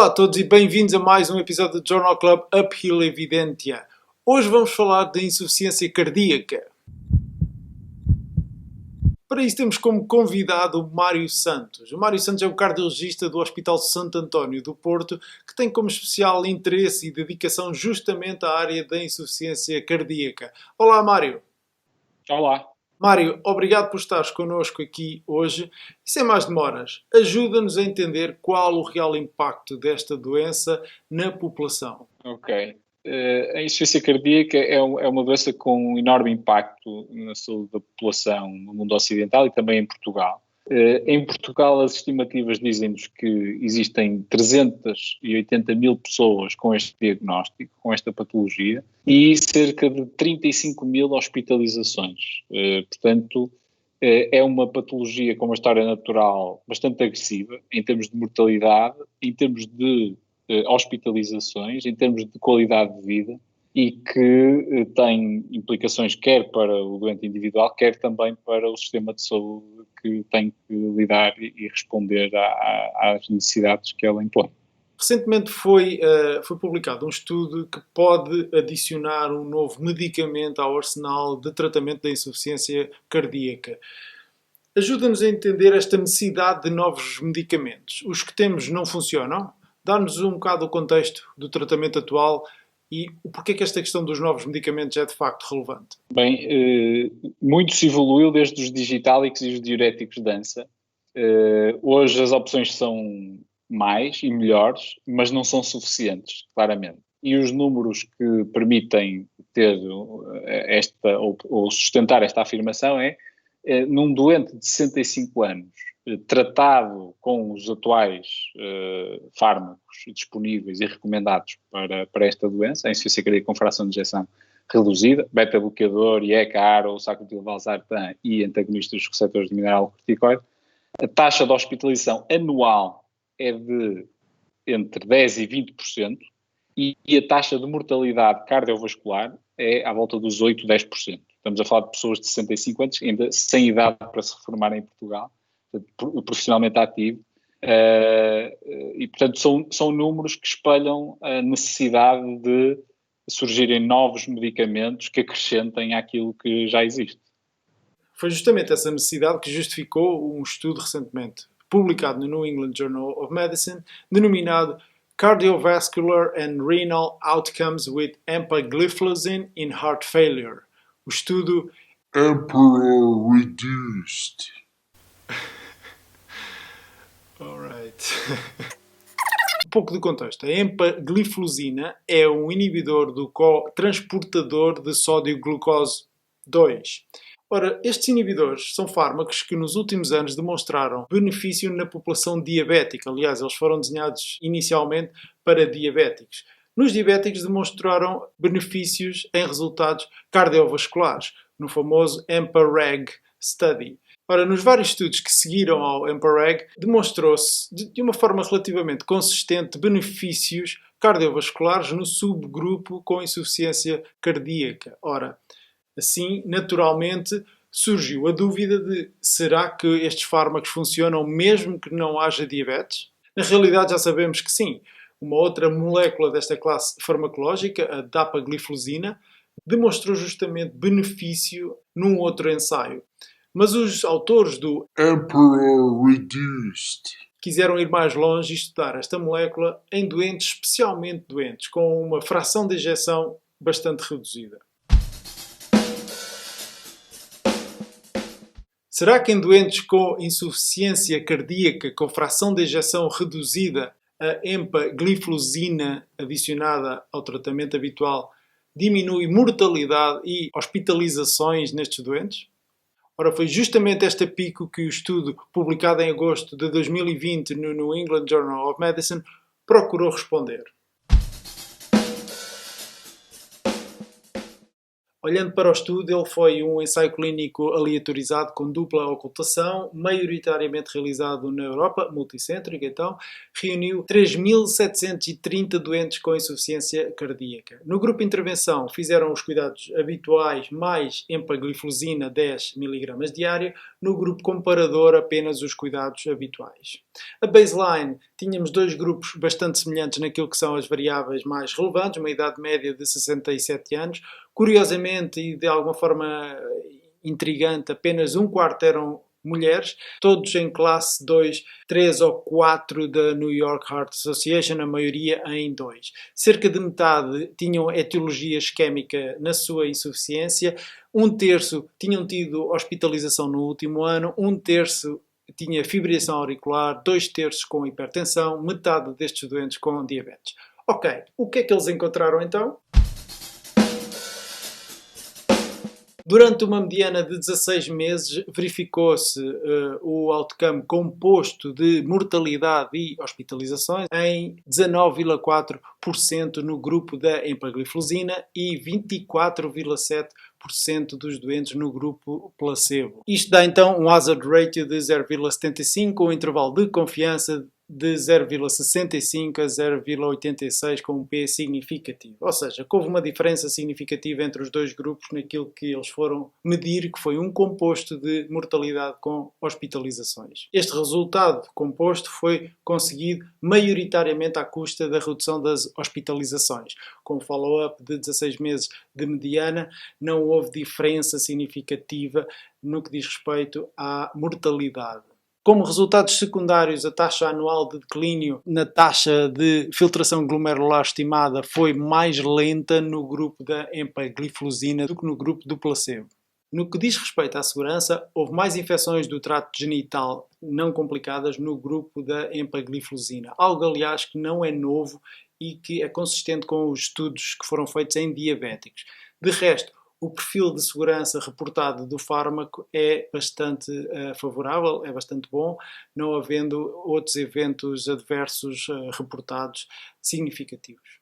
Olá a todos e bem-vindos a mais um episódio do Journal Club Uphill Evidentia. Hoje vamos falar da insuficiência cardíaca. Para isso temos como convidado o Mário Santos. O Mário Santos é um cardiologista do Hospital Santo António do Porto que tem como especial interesse e dedicação justamente à área da insuficiência cardíaca. Olá Mário. Olá. Mário, obrigado por estares connosco aqui hoje. E sem mais demoras, ajuda-nos a entender qual o real impacto desta doença na população. Ok. A insuficiência cardíaca é uma doença com um enorme impacto na saúde da população no mundo ocidental e também em Portugal. Em Portugal, as estimativas dizem-nos que existem 380 mil pessoas com este diagnóstico, com esta patologia, e cerca de 35 mil hospitalizações. Portanto, é uma patologia com uma história natural bastante agressiva, em termos de mortalidade, em termos de hospitalizações, em termos de qualidade de vida, e que tem implicações quer para o doente individual, quer também para o sistema de saúde que tem que lidar e responder às necessidades que ela impõe. Recentemente foi publicado um estudo que pode adicionar um novo medicamento ao arsenal de tratamento da insuficiência cardíaca. Ajuda-nos a entender esta necessidade de novos medicamentos. Os que temos não funcionam? Dá-nos um bocado o contexto do tratamento atual e o porquê que esta questão dos novos medicamentos é de facto relevante. Bem, muito se evoluiu desde os digitálicos e os diuréticos de dança. Hoje as opções são mais e melhores, mas não são suficientes, claramente. E os números que permitem ter esta ou sustentar esta afirmação num doente de 65 anos, tratado com os atuais fármacos disponíveis e recomendados para esta doença, a insuficiência cardíaca com fração de ejeção reduzida, beta-bloqueador, IECA, ARO, sacubitril/valsartan e antagonistas dos receptores de mineral-corticoide, a taxa de hospitalização anual é de entre 10% e 20%, e a taxa de mortalidade cardiovascular é à volta dos 8%, 10%. Estamos a falar de pessoas de 65 anos, ainda sem idade para se reformarem em Portugal, profissionalmente ativo, e portanto são números que espelham a necessidade de surgirem novos medicamentos que acrescentem àquilo que já existe. Foi justamente essa necessidade que justificou um estudo recentemente publicado no New England Journal of Medicine, denominado Cardiovascular and Renal Outcomes with Empagliflozin in Heart Failure. O estudo Emperor Reduced. Alright. Um pouco de contexto. A empagliflozina é um inibidor do transportador de sódio-glucose 2. Ora, estes inibidores são fármacos que nos últimos anos demonstraram benefício na população diabética. Aliás, eles foram desenhados inicialmente para diabéticos. Nos diabéticos demonstraram benefícios em resultados cardiovasculares, no famoso EMPA-REG Study. Ora, nos vários estudos que seguiram ao EMPA-REG, demonstrou-se de uma forma relativamente consistente benefícios cardiovasculares no subgrupo com insuficiência cardíaca. Ora, assim, naturalmente, surgiu a dúvida de será que estes fármacos funcionam mesmo que não haja diabetes? Na realidade já sabemos que sim. Uma outra molécula desta classe farmacológica, a dapagliflozina, demonstrou justamente benefício num outro ensaio. Mas os autores do Emperor Reduced quiseram ir mais longe e estudar esta molécula em doentes especialmente doentes, com uma fração de ejeção bastante reduzida. Será que em doentes com insuficiência cardíaca com fração de ejeção reduzida, a empagliflozina adicionada ao tratamento habitual diminui mortalidade e hospitalizações nestes doentes? Ora, foi justamente esta pico que o estudo publicado em agosto de 2020 no New England Journal of Medicine procurou responder. Olhando para o estudo, ele foi um ensaio clínico aleatorizado com dupla ocultação, maioritariamente realizado na Europa, multicêntrico então, reuniu 3.730 doentes com insuficiência cardíaca. No grupo de intervenção fizeram os cuidados habituais mais empagliflozina 10 mg diário, no grupo comparador apenas os cuidados habituais. A baseline, tínhamos dois grupos bastante semelhantes naquilo que são as variáveis mais relevantes, uma idade média de 67 anos. Curiosamente e de alguma forma intrigante, apenas um quarto eram mulheres, todos em classe 2, 3 ou 4 da New York Heart Association, a maioria em 2. Cerca de metade tinham etiologia isquémica na sua insuficiência, um terço tinham tido hospitalização no último ano, um terço tinha fibrilação auricular, 2/3 com hipertensão, metade destes doentes com diabetes. Ok, o que é que eles encontraram então? Durante uma mediana de 16 meses, verificou-se o outcome composto de mortalidade e hospitalizações em 19,4% no grupo da empagliflozina e 24,7% dos doentes no grupo placebo. Isto dá então um hazard ratio de 0,75, um intervalo de confiança de 0,65 a 0,86 com um P significativo. Ou seja, que houve uma diferença significativa entre os dois grupos naquilo que eles foram medir, que foi um composto de mortalidade com hospitalizações. Este resultado composto foi conseguido maioritariamente à custa da redução das hospitalizações. Com follow-up de 16 meses de mediana, não houve diferença significativa no que diz respeito à mortalidade. Como resultados secundários, a taxa anual de declínio na taxa de filtração glomerular estimada foi mais lenta no grupo da empagliflozina do que no grupo do placebo. No que diz respeito à segurança, houve mais infecções do trato genital não complicadas no grupo da empagliflozina, algo aliás que não é novo e que é consistente com os estudos que foram feitos em diabéticos. De resto, o perfil de segurança reportado do fármaco é bastante favorável, é bastante bom, não havendo outros eventos adversos reportados significativos.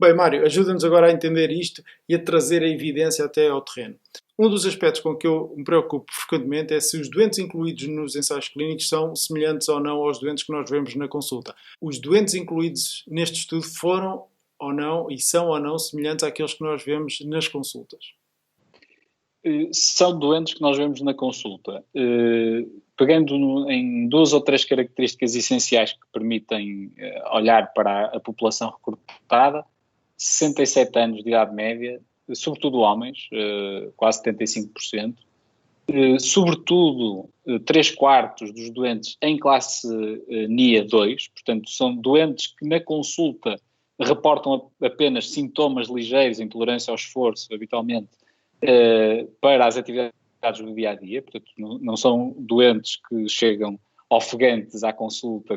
Bem, Mário, ajuda-nos agora a entender isto e a trazer a evidência até ao terreno. Um dos aspectos com que eu me preocupo frequentemente é se os doentes incluídos nos ensaios clínicos são semelhantes ou não aos doentes que nós vemos na consulta. Os doentes incluídos neste estudo foram ou não, e são ou não semelhantes àqueles que nós vemos nas consultas? São doentes que nós vemos na consulta. Pegando em duas ou três características essenciais que permitem olhar para a população recrutada, 67 anos de idade média, sobretudo homens, quase 75%, sobretudo 3/4 dos doentes em classe NIA 2, portanto são doentes que na consulta reportam apenas sintomas ligeiros, intolerância ao esforço, habitualmente, para as atividades do dia-a-dia, portanto não são doentes que chegam ofegantes à consulta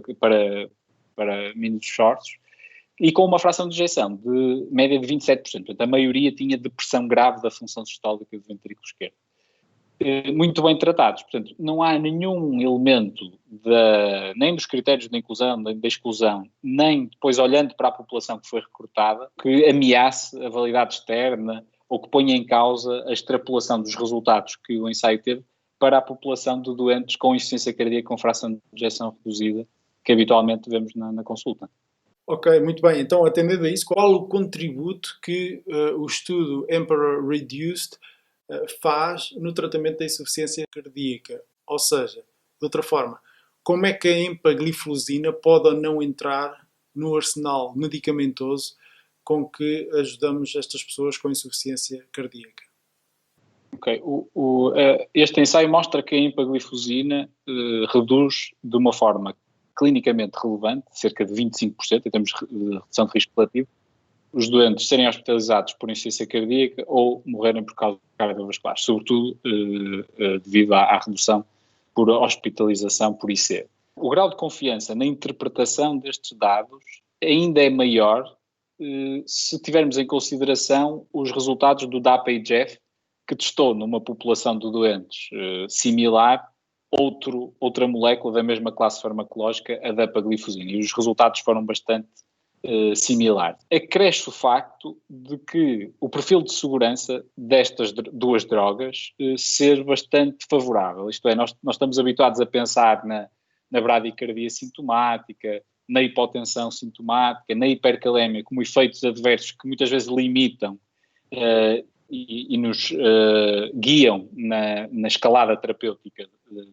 para mínimos esforços, e com uma fração de ejeção de média de 27%, portanto a maioria tinha depressão grave da função sistólica do ventrículo esquerdo. Muito bem tratados, portanto não há nenhum elemento nem dos critérios de inclusão, nem da exclusão, nem depois olhando para a população que foi recrutada, que ameace a validade externa ou que ponha em causa a extrapolação dos resultados que o ensaio teve para a população de doentes com insuficiência cardíaca com fração de ejeção reduzida, que habitualmente vemos na consulta. Ok, muito bem. Então, atendendo a isso, qual o contributo que o estudo Emperor Reduced faz no tratamento da insuficiência cardíaca? Ou seja, de outra forma, como é que a empagliflozina pode ou não entrar no arsenal medicamentoso com que ajudamos estas pessoas com insuficiência cardíaca? Ok, este ensaio mostra que a empagliflozina reduz de uma forma clinicamente relevante, cerca de 25%, em termos de redução de risco relativo, os doentes serem hospitalizados por insuficiência cardíaca ou morrerem por causa cardiovasculares, sobretudo devido à redução por hospitalização por IC. O grau de confiança na interpretação destes dados ainda é maior se tivermos em consideração os resultados do DAPA-IGF, que testou numa população de doentes similar outra molécula da mesma classe farmacológica, a dapagliflozina, e os resultados foram bastante similar. Acresce o facto de que o perfil de segurança destas duas drogas ser bastante favorável. Isto é, nós estamos habituados a pensar na bradicardia sintomática, na hipotensão sintomática, na hipercalémia, como efeitos adversos que muitas vezes limitam e nos guiam na escalada terapêutica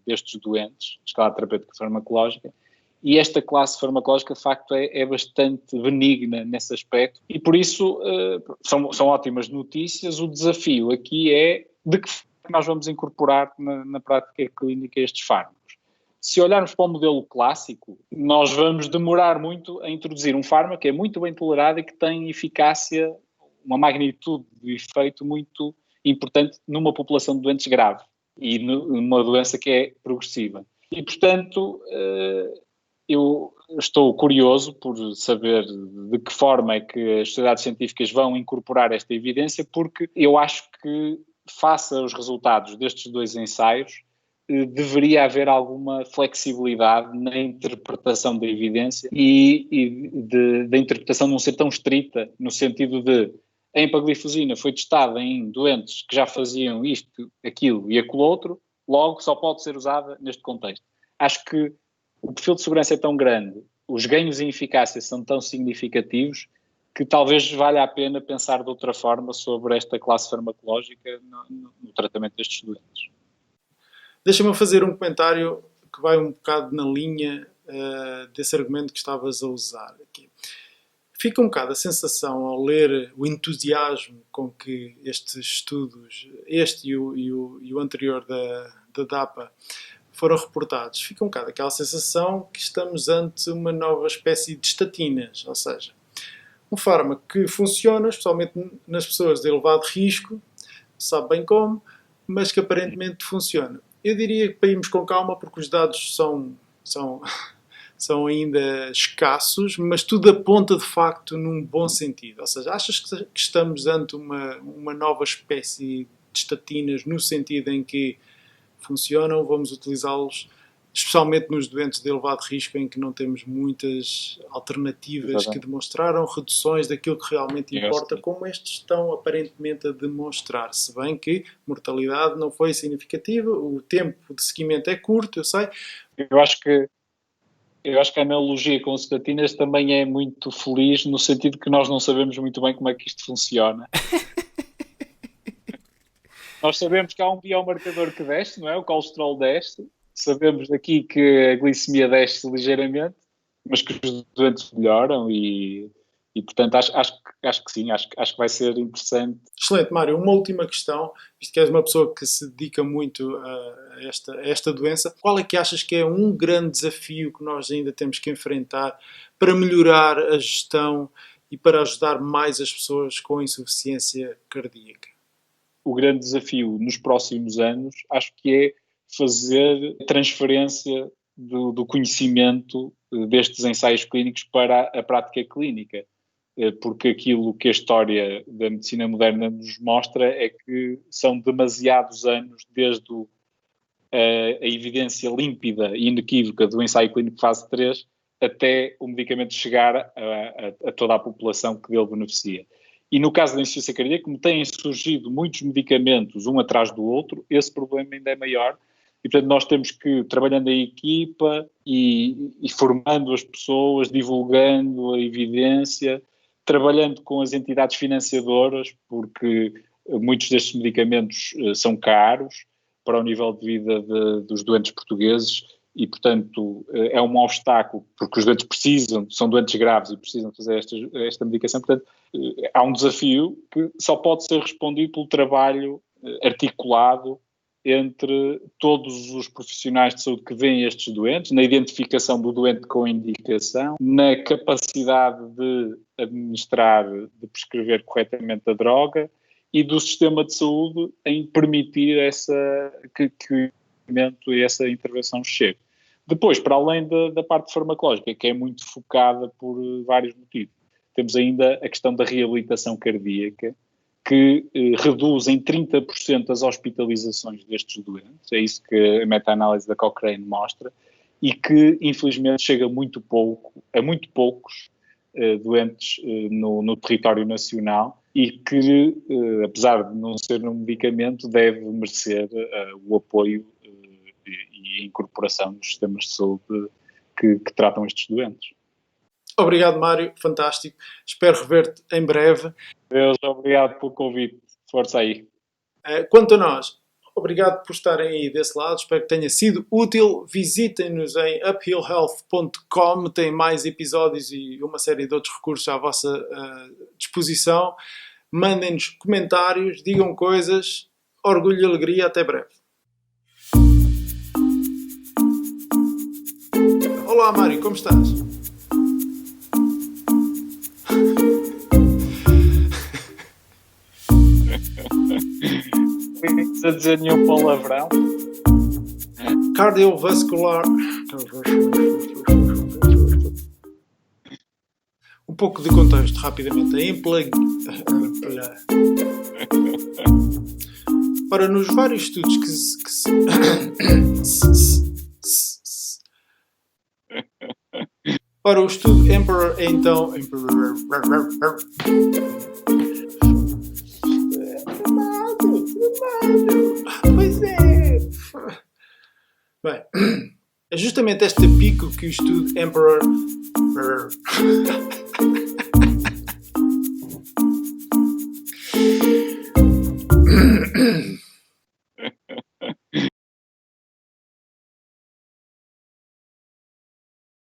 destes doentes, escalada terapêutica farmacológica. E esta classe farmacológica, de facto, é bastante benigna nesse aspecto e, por isso, são ótimas notícias. O desafio aqui é de que forma nós vamos incorporar na prática clínica estes fármacos. Se olharmos para o modelo clássico, nós vamos demorar muito a introduzir um fármaco que é muito bem tolerado e que tem eficácia, uma magnitude de efeito muito importante numa população de doentes grave e numa doença que é progressiva. E, portanto, eu estou curioso por saber de que forma é que as sociedades científicas vão incorporar esta evidência, porque eu acho que, face aos resultados destes dois ensaios, deveria haver alguma flexibilidade na interpretação da evidência e da interpretação não ser tão estrita, no sentido de a empagliflozina foi testada em doentes que já faziam isto, aquilo e aquilo outro, logo só pode ser usada neste contexto. Acho que o perfil de segurança é tão grande, os ganhos em eficácia são tão significativos, que talvez valha a pena pensar de outra forma sobre esta classe farmacológica no tratamento destes doentes. Deixa-me fazer um comentário que vai um bocado na linha desse argumento que estavas a usar aqui. Fica um bocado a sensação, ao ler o entusiasmo com que estes estudos, este e o anterior da DAPA, foram reportados, fica um bocado aquela sensação que estamos ante uma nova espécie de estatinas, ou seja, um fármaco que funciona, especialmente nas pessoas de elevado risco, sabe bem como, mas que aparentemente funciona. Eu diria que para irmos com calma, porque os dados são ainda escassos, mas tudo aponta de facto num bom sentido. Ou seja, achas que estamos ante uma nova espécie de estatinas no sentido em que funcionam, vamos utilizá-los, especialmente nos doentes de elevado risco em que não temos muitas alternativas que demonstraram reduções daquilo que realmente importa, como estes estão aparentemente a demonstrar, se bem que mortalidade não foi significativa, o tempo de seguimento é curto, eu sei. Eu acho que a analogia com as estatinas também é muito feliz, no sentido que nós não sabemos muito bem como é que isto funciona. Nós sabemos que há um biomarcador que desce, não é? O colesterol desce. Sabemos daqui que a glicemia desce ligeiramente, mas que os doentes melhoram e portanto, acho que sim, acho que vai ser interessante. Excelente, Mário. Uma última questão, visto que és uma pessoa que se dedica muito a esta doença, qual é que achas que é um grande desafio que nós ainda temos que enfrentar para melhorar a gestão e para ajudar mais as pessoas com insuficiência cardíaca? O grande desafio nos próximos anos, acho que é fazer transferência do conhecimento destes ensaios clínicos para a prática clínica. Porque aquilo que a história da medicina moderna nos mostra é que são demasiados anos desde a evidência límpida e inequívoca do ensaio clínico fase 3 até o medicamento chegar a toda a população que dele beneficia. E no caso da insuficiência cardíaca, como têm surgido muitos medicamentos um atrás do outro, esse problema ainda é maior. E, portanto, nós temos que, trabalhando em equipa e formando as pessoas, divulgando a evidência, trabalhando com as entidades financiadoras, porque muitos destes medicamentos são caros para o nível de vida dos doentes portugueses e, portanto, é um obstáculo, porque os doentes são doentes graves e precisam fazer esta medicação. Portanto, há um desafio que só pode ser respondido pelo trabalho articulado entre todos os profissionais de saúde que veem estes doentes, na identificação do doente com indicação, na capacidade de administrar, de prescrever corretamente a droga e do sistema de saúde em permitir que o tratamento e essa intervenção chegue. Depois, para além da parte farmacológica, que é muito focada por vários motivos, temos ainda a questão da reabilitação cardíaca, que reduz em 30% as hospitalizações destes doentes. É isso que a meta-análise da Cochrane mostra e que, infelizmente, chega a muito poucos doentes no território nacional e que, apesar de não ser um medicamento, deve merecer o apoio e a incorporação dos sistemas de saúde que tratam estes doentes. Obrigado, Mário. Fantástico. Espero rever-te em breve. Deus, obrigado pelo convite. Força aí. Quanto a nós, obrigado por estarem aí desse lado. Espero que tenha sido útil. Visitem-nos em uphillhealth.com. Tem mais episódios e uma série de outros recursos à vossa disposição. Mandem-nos comentários, digam coisas. Orgulho e alegria. Até breve. Olá, Mário. Como estás? Não precisa dizer nenhum palavrão. Cardiovascular. Um pouco de contexto, rapidamente. Ora, nos vários estudos Ora, o estudo Emperor é então... Pois é. Bem, é justamente este pico que o estudo Emperor